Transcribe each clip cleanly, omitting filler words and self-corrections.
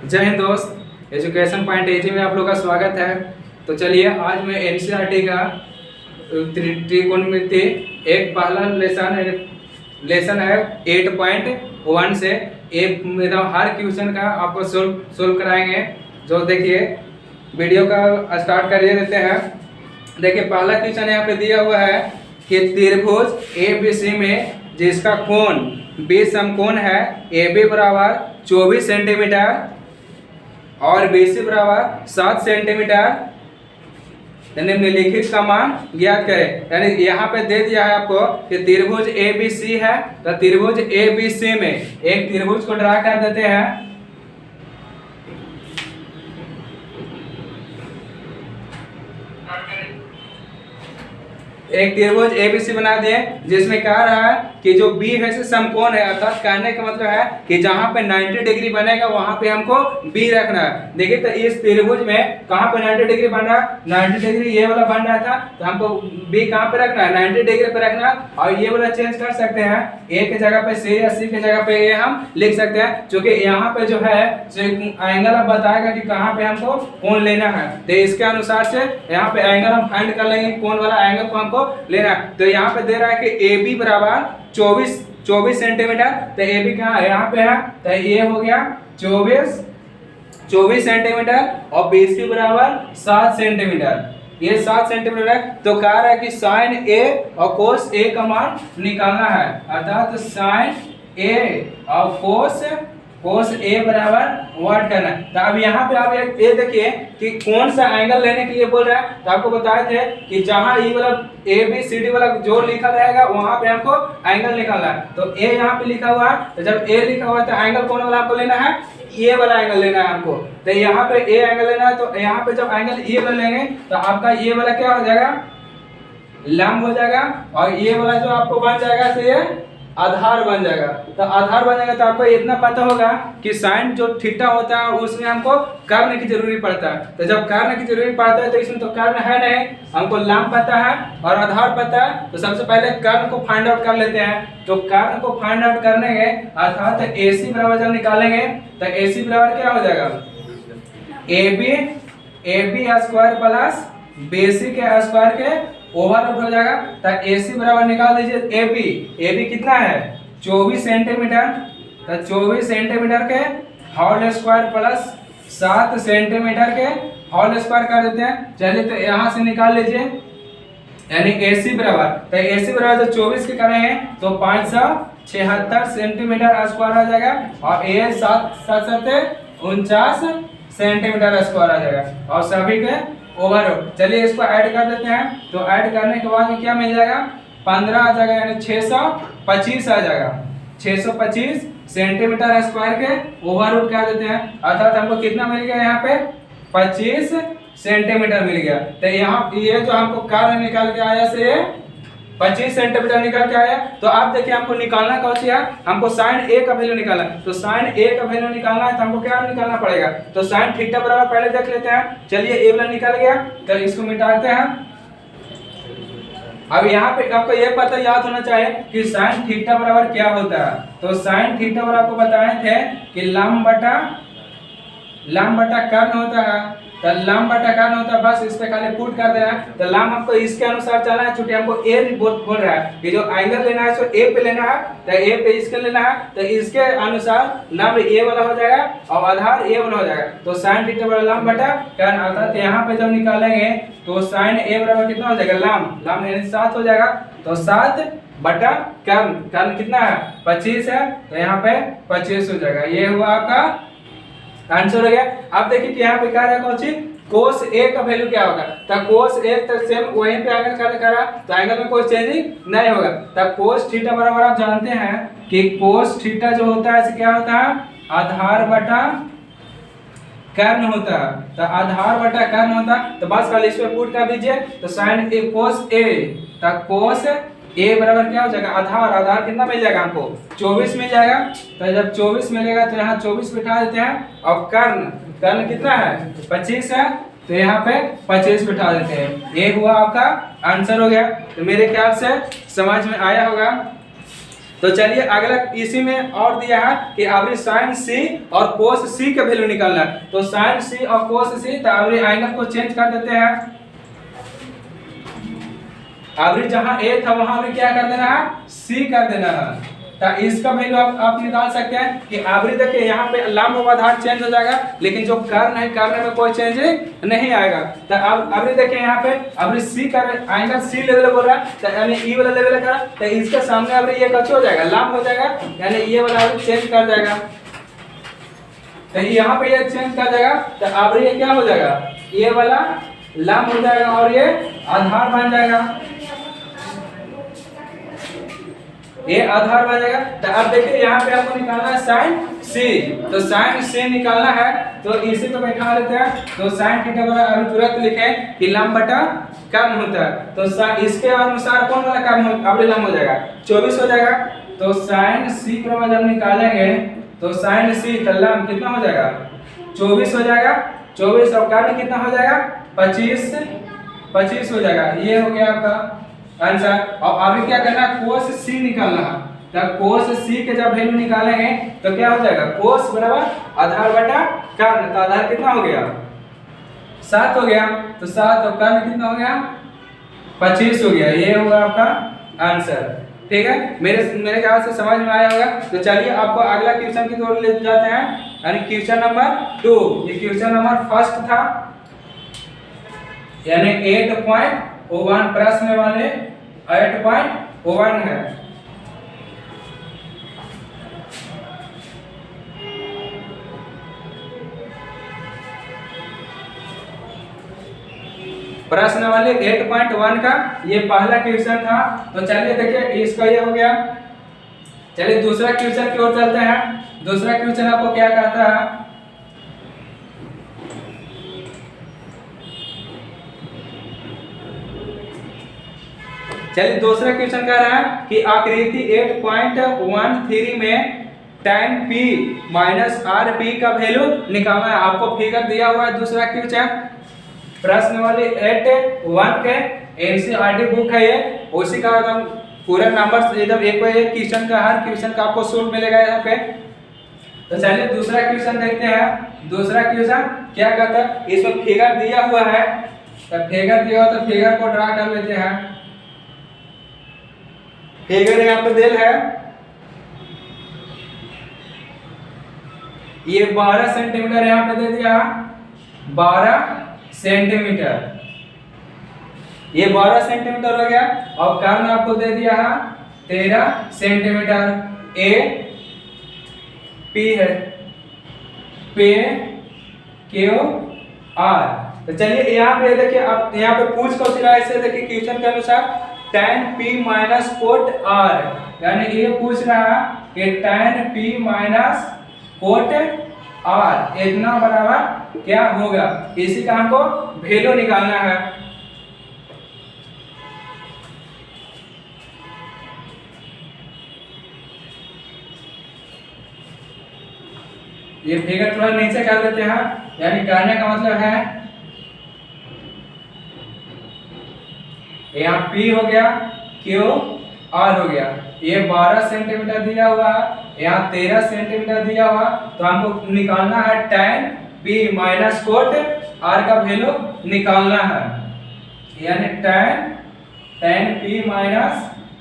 जय हिंद दोस्त, education point एजी में आप लोग का स्वागत है। तो चलिए आज मैं एनसीईआरटी का त्रिकोणमिति एक पहला लेसन है 8.1 से एक मतलब हर क्वेश्चन का आपको सोल्व कराएंगे। जो देखिए वीडियो का स्टार्ट कर देते हैं। देखिए पहला क्वेश्चन यहाँ पे दिया हुआ है कि त्रिभुज एबीसी में जिसका कोण बी समकोण है AB बराबर 24 सेंटीमीटर और BC बराबर 7 सेंटीमीटर निम्नलिखित का मान ज्ञात करें। यानी यहाँ पे दे दिया है आपको कि त्रिभुज ABC है, तो त्रिभुज ABC में एक त्रिभुज को ड्रा कर देते हैं। एक त्रिभुज ABC बना दिए जिसमें कह रहा है कि जो B है से समकोण है, अर्थात कहने का मतलब है कि जहां पे 90 डिग्री बनेगा वहां पे हमको B रखना है। देखिए तो इस त्रिभुज में कहां पे 90 डिग्री बन रहा है, 90 डिग्री ये वाला बन रहा था, तो हमको B कहां पे रखना है, 90 डिग्री पे रखना। और ये वाला चेंज कर सकते हैं, A की जगह पे C या C की जगह पे A हम लिख सकते हैं, क्योंकि यहाँ पे जो है एंगल अब बताएगा कि कहाँ पे हमको कोण लेना है। तो इसके अनुसार से यहाँ पे एंगल हम फाइंड कर लेंगे, कोण वाला एंगल को हमको लेना है। तो यहाँ पे दे रहा है कि AB बराबर 24 सेंटीमीटर। तो AB कहाँ है, यहाँ पे है, तो ये हो गया 24 सेंटीमीटर और BC बराबर 7 सेंटीमीटर। ये 7 सेंटीमीटर है। तो कह रहा है कि साइन A और कोस A का मान निकालना है, अर्थात साइन A और कोस A बराबर व्हाट करना है। तो अब यहाँ पे आप ये देखिए कि कौन सा एंगल लेने के लिए बोल रहा है। तो आपको बताए थे कि जहाँ ये वाला ABCD वाला जो लिखा रहेगा वहां पे हमको एंगल निकालना है। तो A यहाँ पे लिखा हुआ है, तो जब A लिखा हुआ है तो एंगल कौन वाला आपको लेना है, ये वाला एंगल लेना है हमको। तो यहाँ पे A एंगल लेना है, तो यहाँ पे जब एंगल ये वाला लेंगे तो आपका ये वाला क्या हो जाएगा, लंब हो जाएगा, और ये वाला जो आपको बन जाएगा तो ये आधार बन जाएगा। तो आधार बन जाएगा तो आपको इतना पता होगा कि साइन जो थीटा होता है उसमें हमको कर्ण की जरूरी पड़ता है। तो जब कर्ण की जरूरी पड़ता है तो इसमें तो कर्ण है नहीं, हमको लंब पता है और आधार पता है। तो सबसे पहले कर्ण को फाइंड आउट कर लेते हैं। तो कर्ण को फाइंड आउट करने के अर्थात AC बराबर जब निकालेंगे तो AC बराबर क्या हो जाएगा, AB स्क्वायर प्लस BC के स्क्वायर के ओवरऑल हो जाएगा। तो AC बराबर निकाल दीजिए। AB कितना है 24 सेंटीमीटर, तो 24 सेंटीमीटर के होल स्क्वायर प्लस 7 सेंटीमीटर के होल स्क्वायर कर देते हैं। चलिए तो यहाँ से निकाल लीजिए, यानी AC बराबर, तो AC बराबर तो 24 के करेंगे तो 576 सेंटीमीटर स्क्वायर आ जाएगा, और A 7 सेंटीमीटर स्क्वायर आ जाएगा, और सभी के ओवरऑल। चलिए इसको ऐड कर देते हैं। तो ऐड करने के बाद में क्या मिल जाएगा, 15 आ जाएगा, यानी 625 आ जाएगा। 625 सेंटीमीटर स्क्वायर के ओवरऑल कर देते हैं, अर्थात हमको कितना मिल गया, यहाँ पे 25 सेंटीमीटर मिल गया। तो यहाँ ये जो हमको कार्य निकाल के आया से 25 सेंटीमीटर निकल के आया। तो आप देखिए हमको निकालना कौन सी है, हमको साइन A का वैल्यू निकालना है। तो साइन A का वैल्यू निकालना है तो हमको क्या निकालना पड़ेगा, तो साइन थीटा बराबर पहले देख लेते हैं। चलिए A वाला निकल गया, तो इसको मिटाते हैं। अब यहाँ पे आपको ये पता याद होना चाहिए कि साइन थीटा बराबर क्या होता है। तो साइन थीटा बराबर आपको बताए थे कि लंब बटा कर्ण होता है। तो लंब बटा कर्ण होता है, बस इस पे खाली पुट कर देना है। तो लंब हमको इसके अनुसार चलना है, चूंकि हमको A बोल रहा है कि जो एंगल लेना है सो A पे लेना है, तो A पे इसके लेना है। तो इसके अनुसार लंब A वाला हो जाएगा और आधार A वाला हो जाएगा। तो साइन थीटा बराबर लंब बटा कर्ण, अर्थात यहाँ पे जब निकालेंगे तो साइन A बराबर कितना हो जाएगा, लंब यानी 7 हो जाएगा। तो 7 बटा कर्ण कितना है, 25 है, तो यहाँ पे 25 हो जाएगा। ये हुआ आपका आंसर हो गया। अब देखिए कि यहाँ पे क्या है, कौन सी कोस A का वैल्यू क्या होगा। तो कोस A तो सेम वहीं पे एंगल करा, तो एंगल में कोई चेंजिंग नहीं होगा। तब कोस थीटा बराबर आप जानते हैं कि कोस थीटा जो होता है क्या होता है, आधार बटा कर्ण होता है। तो आधार बटा कर्ण होता है, तो बस खाली इस पे पुट कर दीजिए। तो साइन A कोस A, तो कोस A बराबर क्या हो जाएगा, आधार कितना मिल जाएगा हमको, 24 मिल जाएगा। तो जब 24 मिलेगा तो यहाँ 24 बिठा देते हैं, और कर्ण कितना है, 25 है, तो यहाँ पे 25 बिठा देते हैं। ये हुआ आपका आंसर हो गया। तो मेरे ख्याल से समझ में आया होगा। तो चलिए अगला इसी में और दिया है कि अभी साइन सी और कोस सी का वैल्यू निकालना है। तो साइन सी और कोस सी, तो अभी एंगल को चेंज कर देते हैं। अभी जहां ए था वहां भी क्या कर देना है, सी कर देना है। तो इसका वैल्यू आप निकाल सकते हैं कि अभी देखिए यहाँ पे लंब आधार चेंज हो जाएगा, लेकिन जो कर्ण है कर्ण में कोई चेंज नहीं आएगा। तो अब अभी देखिए यहाँ पे अभी सी का एंगल सी लेवल बोल रहा है, तो यानी ई वाला लेवल का, तो इसके सामने अभी ये कच्चा हो जाएगा, लंब हो जाएगा, यानी ये वाला अभी चेंज कर जाएगा। तो यहाँ पे ये चेंज कर जाएगा, तो अब ये क्या हो जाएगा, ये वाला लंब हो जाएगा और ये आधार बन जाएगा, ये आधार बन जाएगा। तो अब देखिए यहाँ पे आपको निकालना है साइन सी, तो साइन सी निकालना है, तो इसी को बैठा लेते हैं। तो साइन थीटा बराबर अभी तुरंत लिखे कि लंब बटा कर्ण होता है, तो इसके अनुसार कौन वाला कर्ण अभी लंब हो जाएगा, 24 हो जाएगा। तो साइन सी को जब निकालेंगे तो साइन सी का लंब कितना हो जाएगा, 24 हो जाएगा, 24 और कर्ण कितना हो जाएगा, 25 हो जाएगा। ये हो गया आपका आंसर। और अभी क्या करना है, कोस सी निकालना है। तो कोस सी के जब वैल्यू निकालेंगे तो क्या हो जाएगा, कोस बराबर आधार बटा कर्ण, तो आधार कितना हो गया, 7 हो गया, तो 7 और कर्ण कितना हो गया, 25 हो गया। ये होगा आपका आंसर। ठीक है, मेरे ख्याल से समझ में आया होगा। तो चलिए आपको अगला क्वेश्चन की ओर ले जाते हैं, यानी क्वेश्चन नंबर 2। ये क्वेश्चन नंबर फर्स्ट था, यानी 8.01 प्रश्न वाले 8.1 है। प्रश्न वाले 8.1 का ये पहला क्वेश्चन था। तो चलिए देखिए इसका ये हो गया। चलिए दूसरा क्वेश्चन की ओर चलते हैं। दूसरा क्वेश्चन आपको क्या कहता है, चलिए दूसरा क्वेश्चन कह रहा है कि आकृति 8.13 में tan p minus R P का वैल्यू निकालना है। आपको फिगर दिया हुआ है। दूसरा क्वेश्चन प्रश्न वाले 8.1 के एनसीईआरटी बुक है ये, उसी का एकदम पूरा नंबर एकदम एक क्वेश्चन का, हर क्वेश्चन का आपको सोल्व मिलेगा यहाँ पे। तो चलिए दूसरा क्वेश्चन देखते हैं। दूसरा क्वेश्चन क्या कहता है, इसमें फिगर दिया हुआ है, तो फिगर दिया हुआ तो फिगर को ड्रा कर लेते हैं। फिगर यहाँ पे दिल है, ये 12 सेंटीमीटर यहाँ पे दे दिया, 12 सेंटीमीटर, ये 12 सेंटीमीटर हो गया। और कर्ण आपको दे दिया है 13 सेंटीमीटर। ए पी है, पे क्यू आर। तो चलिए यहाँ पे देखिए, आप यहाँ पे पूछ कौन सी ऐसे देखिए क्वेश्चन के अनुसार tan p minus cot r, यानी ये पूछ रहा है कि tan p minus cot r इतना बराबर क्या होगा, इसी का हमको वैल्यू निकालना है। ये फिगर थोड़ा नीचे कर देते हैं, यानी कहने का मतलब है यहाँ P हो गया, Q R हो गया। ये 12 सेंटीमीटर दिया हुआ है, यहाँ 13 सेंटीमीटर दिया हुआ, तो हमको निकालना है tan P minus cot R का वैल्यू निकालना है, यानी tan P minus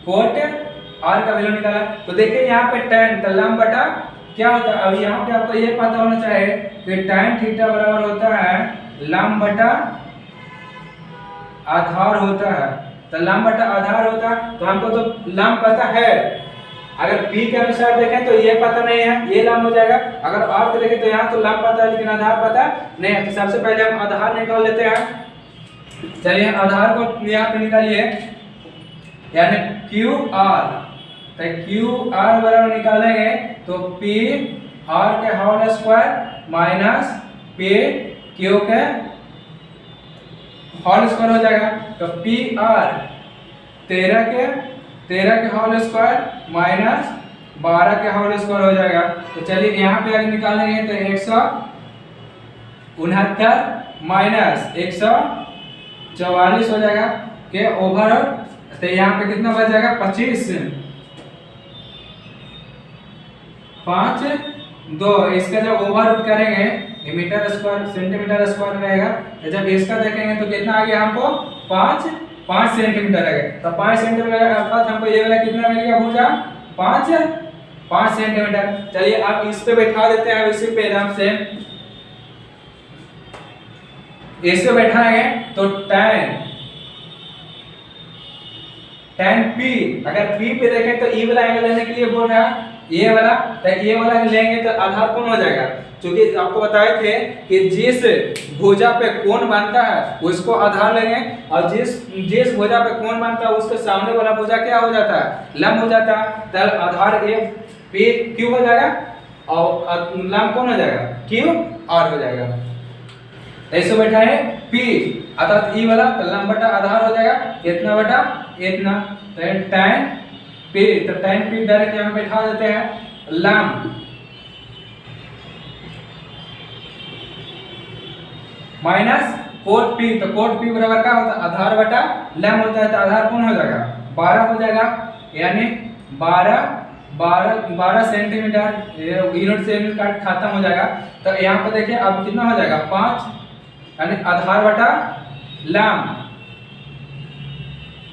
cot R का वैल्यू निकाला। तो देखिए यहाँ पे tan तो लंब बटा क्या होता है, अब यहाँ पे आपको ये पता होना चाहिए कि tan थीटा बराबर होता है लंब बटा आधार होता है। तो लंब बटा आधार होता है, तो हमको तो लंब पता है। अगर P के अनुसार देखें तो ये पता नहीं है, ये लंब हो जाएगा। अगर R को देखें तो यहाँ तो लंब पता है लेकिन आधार पता नहीं है। तो सबसे पहले हम आधार निकाल लेते हैं। चलिए आधार को यहाँ पे निकालिए, यानी QR। तो QR बराबर निकालेंगे तो P R के whole square minus P Q के होल स्क्वायर हो जाएगा। तो पी आर 13 के होल स्क्वायर माइनस 12 के होल स्क्वायर हो जाएगा। तो चलिए यहाँ पे आगे निकालेंगे तो 169 माइनस 144 हो जाएगा के ओवर। तो यहाँ पे कितना बच जाएगा 25। 5 2, इसका जब ओवर रूट करेंगे ये मीटर स्क्वायर सेंटीमीटर स्क्वायर रहेगा, तो जब इसका देखेंगे तो कितना आ गया हमको 5 सेंटीमीटर आ गया। तो 5 सेंटीमीटर अर्थात हमको ये वाला कितना मिल गया भुजा 5 सेंटीमीटर। चलिए अब इस पे बैठा देते हैं, इसी पे आराम से इस पे बैठाएंगे तो tan p, अगर p पे देखें तो e वाला एंगल लेने के लिए बोल रहा है ये वाला, तो ये वाला लेंगे तो आधार कौन हो जाएगा, क्योंकि आपको बताए थे कि जिस भुजा पे कोण बनता है उसको आधार लेंगे, और जिस भुजा पे कोण बनता है उसके सामने वाला भुजा क्या हो जाता है लंब हो जाता है, तो आधार ए p q हो जाएगा और लंब कौन हो जाएगा q r हो जाएगा। ऐसे बैठा है p अर्थात e वाला तो लंब बटा आधार हो जाएगा इतना बटा इतना, तो tan p, तो tan p डायरेक्ट यहां बैठा देते हैं लंब माइनस कोट p, तो कोट p बराबर क्या होता है आधार बटा लंब होता है, तो आधार कौन हो जाएगा 12 हो जाएगा, यानी 12 सेंटीमीटर, यूनिट से यूनिट काट खत्म हो जाएगा। तो यहाँ पे देखिए अब कितना हो जाएगा 5, यानी आधार बटा लंब,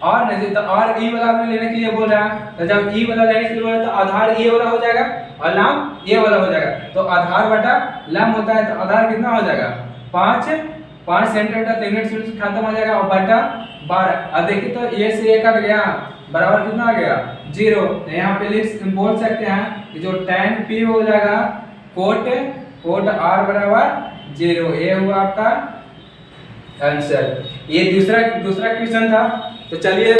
और नहीं तो और ई वाला में लेने के लिए बोल रहा है, तो जब ई वाला लेने के लिए बोल रहा है तो आधार ये वाला हो जाएगा और लंब ये वाला हो जाएगा, तो आधार बटा लंब होता है, तो आधार कितना हो जाएगा 5 सेंटीमीटर, यूनिट से यूनिट खत्म हो जाएगा और बटा 12। अब देखिए तो ये से ये कट गया बराबर कितना आ गया 0, तो यहाँ पे बोल सकते हैं कि जो tan p हो जाएगा कोट r बराबर 0, ये हुआ आपका आंसर। ये दूसरा क्वेश्चन था, तो चलिए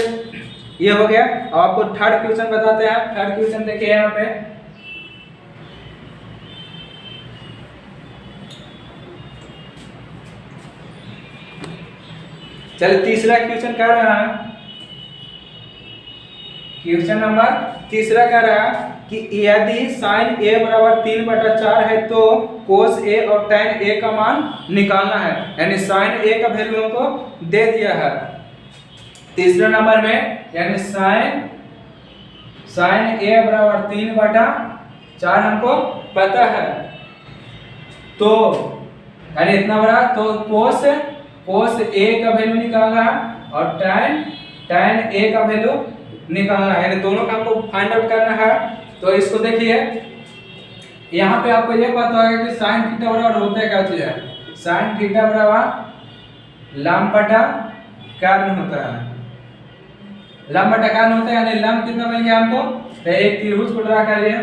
ये हो गया। अब आपको थर्ड क्वेश्चन बताते हैं। थर्ड क्वेश्चन देखिए यहाँ पे, चलिए तीसरा क्वेश्चन कह रहा है, क्वेश्चन नंबर तीसरा कह रहा है कि यदि sin a बराबर 3/4 है तो cos a और tan a का मान निकालना है, यानी sin a का वैल्यू हमको दे दिया है तीसरे नंबर में, यानी sin a बराबर 3/4 हमको पता है, तो यानी इतना बड़ा, तो cos a का वैल्यू निकालना है और tan a का वैल्यू निकालना है, यानी दोनों का हमको फाइंड आउट करना है। तो इसको देखिए यहाँ पे आपको ये पता होगा कि sin थीटा बराबर होता है क्या चीज है, sin थीटा बराबर लंब बटा कर्ण होता है, लंब बटा कर्ण होता है, यानी लंब कितना मिल गया हमको, तो एक त्रिभुज को ड्रा करिए,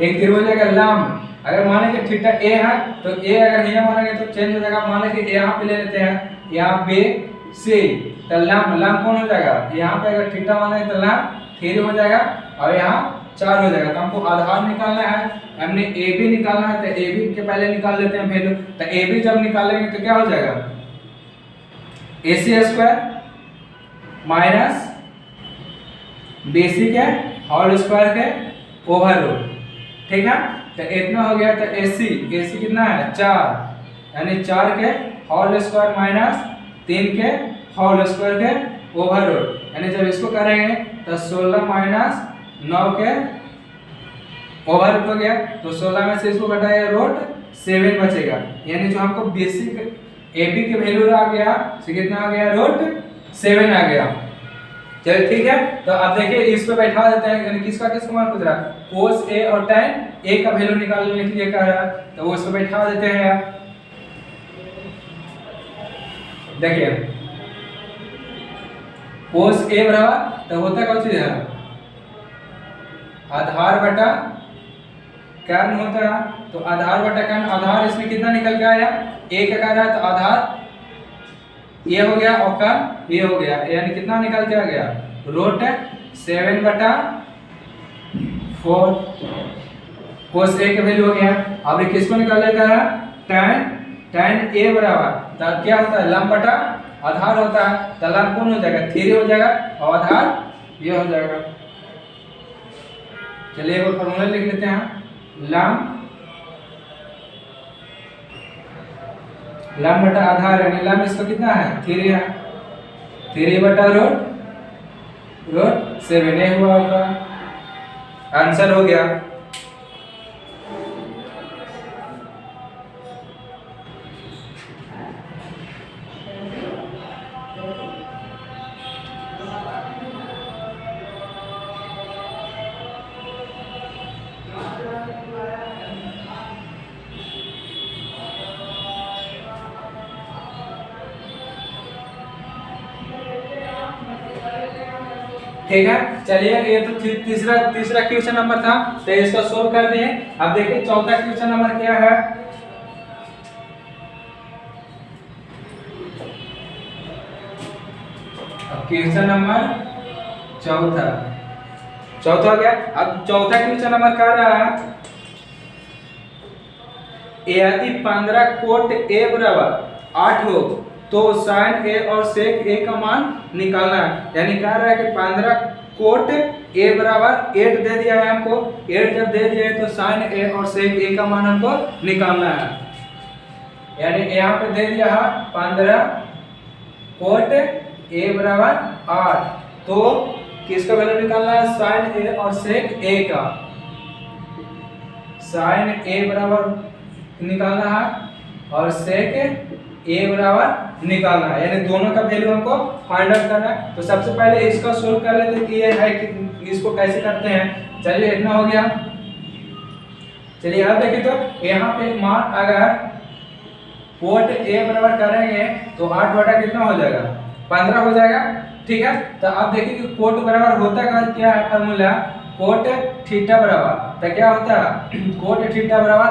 एक त्रिभुज का लंब अगर माने कि थीटा a है तो a अगर यहाँ मानेंगे तो चेंज हो जाएगा, माने कि यहाँ पे ले लेते हैं यहाँ पे से, तो लंब कौन हो जाएगा, यहाँ पे अगर थीटा मानेंगे तो लंब 3 हो जाएगा और यहाँ 4 हो जाएगा। तो हमको आधार निकालना है, हमने ए बी निकालना है, तो ए बी के पहले निकाल लेते हैं वैल्यू, तो ए बी जब निकालेंगे तो क्या हो जाएगा AC स्क्वायर माइनस BC के होल स्क्वायर के ओवर रूट, ठीक है, तो इतना हो गया। तो AC कितना है 4, यानी 4 के होल स्क्वायर माइनस 3 के होल स्क्वायर के ओवर रूट, यानी जब इसको करेंगे तो 16 माइनस 9 के ओवर रूट हो गया, तो 16 में से इसको घटाया रूट 7 बचेगा, यानी जो हमको बेसिक AB के वैल्यू आ गया तो कितना आ गया रूट 7 आ गया। चलिए ठीक है, तो अब देखिए इस पे बैठा देते हैं, यानी किसका मान पूछ रहा है, cos a और tan a का वैल्यू निकालने के लिए कह रहा है, तो वो इस पे बैठा देते हैं। देखिए cos a बराबर तो होता कौन चीज है आधार बटा कर्ण होता है, तो आधार बटा कर्ण, आधार इसमें कितना निकल के आया 1 का रहा है, तो आधार ये हो गया और कर्ण ये हो गया, यानी कितना निकल के आ गया रूट 7/4 cos a का वैल्यू हो गया। अब ये किसको निकालने का है tan a बराबर, तो क्या होता है लंब बटा आधार होता है, तो लंब कौन हो जाएगा 3 हो जाएगा और आधार ये हो जाएगा। चलिए वो फॉर्मूला लिख लेते हैं, लंब बटा आधार, यानी लंब इसका कितना है 3 है, 3 बटा रूट 7 हुआ होगा, आंसर हो गया। ठीक है, चलिए ये तो तीसरा तीसरा क्वेश्चन नंबर था, तो इसको सोल्व कर दिए। अब देखिए चौथा क्वेश्चन नंबर क्या है। क्वेश्चन नंबर चौथा हो गया। अब चौथा क्वेश्चन नंबर क्या रहा है, यदि 15 कोट ए बराबर 8 हो तो साइन ए और सेक ए का मान निकालना है। यानी कह रहा है कि 15 कोट ए बराबर 8 दे दिया है हमको, 8 जब दे दिया है तो साइन ए और सेक ए का मान हमको निकालना है। यानी यहाँ पे दे दिया है 15 कोट ए बराबर 8, तो किसका वैल्यू निकालना है, साइन ए और सेक ए का। साइन ए बराबर निकालना है और सेक ए बराबर निकालना है, यानी दोनों का वैल्यू हमको फाइंड आउट करना है। तो सबसे पहले इसका सोल्व कर लेते हैं कि ये है कि इसको कैसे करते हैं। चलिए इतना हो गया। चलिए अब देखिए तो यहाँ पे मान अगर कोट ए बराबर करेंगे तो 8 बटा कितना हो जाएगा, 15 हो जाएगा। ठीक है, तो आप देखिए कि कोट बराबर होता क्या है फॉर्मूला, कोट थीटा बराबर, तो क्या होता है कोट थीटा बराबर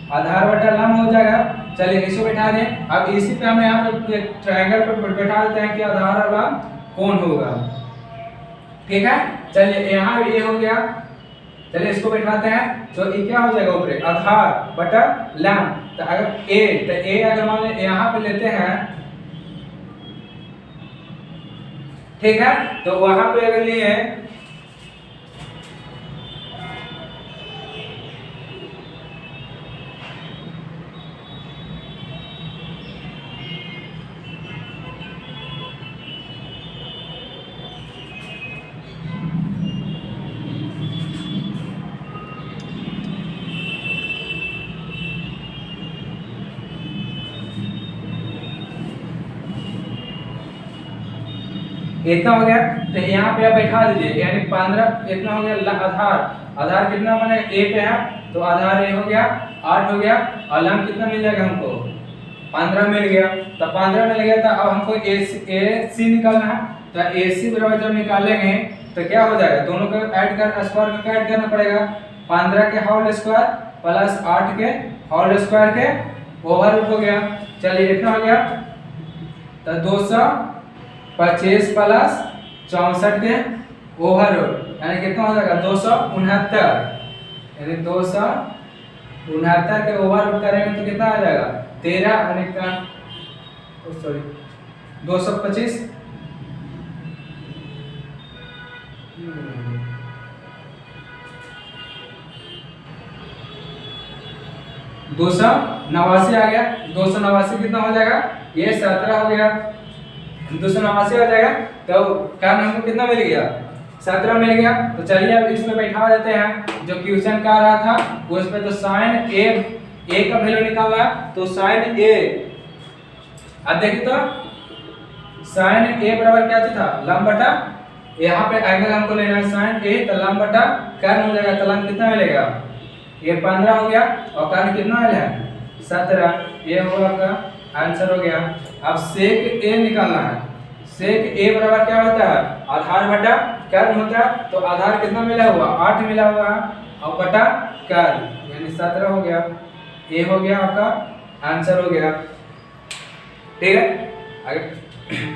आधार बटा लंब हो जाएगा। चलिए इसको बैठा दें। अब इसी पे हम यहाँ पे ट्रायंगल पे बैठा देते हैं कि आधार और लंब कौन होगा। ठीक है, चलिए यहाँ ये हो गया। चलिए इसको बैठाते हैं, तो ये क्या हो जाएगा ऊपर आधार बटा लंब। तो अगर ए अगर मान लें यहाँ पे लेते हैं, ठीक है, तो वहां पे अगर लिए इतना हो गया, तो यहाँ पे आप बैठा दीजिए। यानी 15 इतना हो गया आधार कितना बने ए पे है, तो आधार ए हो गया 8 हो गया, और लंब कितना मिल जाएगा हमको 15 मिल गया। तो 15 मिल गया, तो अब हमको ए सी निकालना है। तो ए सी बराबर जब निकालेंगे तो क्या हो जाएगा, दोनों को ऐड कर स्क्वायर में ऐड करना पड़ेगा। 15 के होल स्क्वायर प्लस 8 के होल स्क्वायर के ओवर रूट हो गया। चलिए इतना हो गया, तो 225 प्लस 64 के ओवर रूट, यानी कितना हो जाएगा 269। यानी 269 के ओवर रूट करेंगे तो कितना आ जाएगा 13 सॉरी 225 289 आ गया। 289 कितना हो जाएगा, ये 17 हो गया, 289 हो जाएगा। तो कारण हमको कितना मिल गया 17 मिल गया। तो चलिए अब इसमें बैठा देते हैं जो क्वेश्चन का रहा था उस पे। तो साइन ए का वैल्यू निकालना है, तो साइन ए, अब देखिए तो साइन ए बराबर क्या था, लंब बटा, यहाँ पे एंगल हमको लेना है साइन ए, तो लंब बटा कर्ण हो जाएगा। तो लंब कितना मिलेगा, ये 15 हो गया, और कर्ण कितना मिला है 17। ये होगा आपका आंसर हो गया। अब सेक ए निकालना है। सेक ए बराबर क्या होता है, आधार बटा कर्ण होता है। तो आधार कितना मिला हुआ 8 मिला हुआ है, और बटा कर्ण यानी 17 हो गया। ये हो गया आपका आंसर हो गया। ठीक है, अगर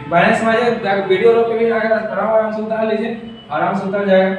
बढ़िया समझिए, वीडियो रोक के भी अगर आराम से उतार लीजिए, आराम से उतर जाएगा।